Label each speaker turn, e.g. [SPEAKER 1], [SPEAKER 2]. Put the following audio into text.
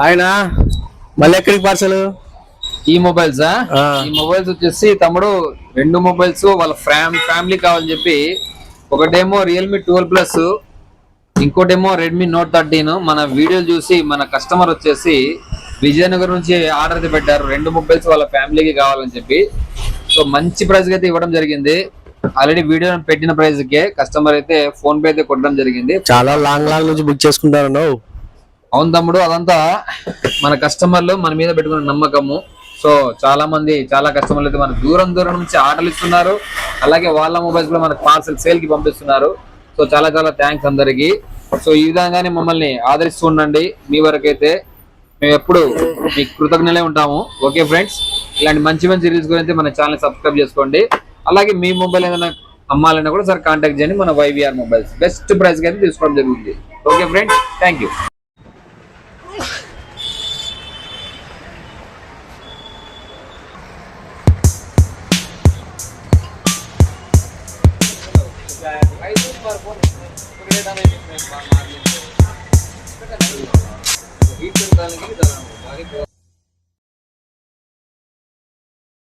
[SPEAKER 1] ఆయన మళ్ళీ ఎక్కడికి పార్సల్?
[SPEAKER 2] ఈ మొబైల్స్ వచ్చేసి తమ్ముడు 2 మొబైల్స్ వాళ్ళ ఫ్యామిలీ కావాలని చెప్పి, ఒకటేమో రియల్మీ 12 ప్లస్, ఇంకోటేమో రెడ్మీ నోట్ 13. మన వీడియోలు చూసి మన కస్టమర్ వచ్చేసి విజయనగరం నుంచి ఆర్డర్ అయితే పెట్టారు. 2 మొబైల్స్ వాళ్ళ ఫ్యామిలీకి కావాలని చెప్పి. సో మంచి ప్రైస్ అయితే ఇవ్వడం జరిగింది. ఆల్రెడీ వీడియో పెట్టిన ప్రైస్ కే కస్టమర్ అయితే ఫోన్ పే అయితే కొట్టడం జరిగింది.
[SPEAKER 1] చాలా లాంగ్ నుంచి బుక్ చేసుకుంటారు.
[SPEAKER 2] అవును తమ్ముడు, అదంతా మన కస్టమర్లు మన మీద పెట్టుకున్న నమ్మకము. సో చాలా కస్టమర్లు అయితే మన దూరం నుంచి ఆర్డర్లు ఇస్తున్నారు. అలాగే వాళ్ళ మొబైల్స్ లో మనకు పార్సల్ సేల్ కి పంపిస్తున్నారు. సో చాలా థ్యాంక్స్ అందరికి. సో ఈ విధంగానే మమ్మల్ని ఆదరిస్తూ ఉండండి. మీ వరకైతే మేము ఎప్పుడు మీకు కృతజ్ఞలే ఉంటాము. ఓకే ఫ్రెండ్స్, ఇలాంటి మంచి రీల్స్ గురించి మన ఛానల్ సబ్స్క్రైబ్ చేసుకోండి. అలాగే మీ మొబైల్ ఏదైనా అమ్మాలన్నా కూడా సార్ కాంటాక్ట్ చేయండి. మన వైవిఆర్ మొబైల్స్ బెస్ట్ ప్రైస్ కి అయితే తీసుకోవడం జరుగుతుంది. Okay friends, thank you.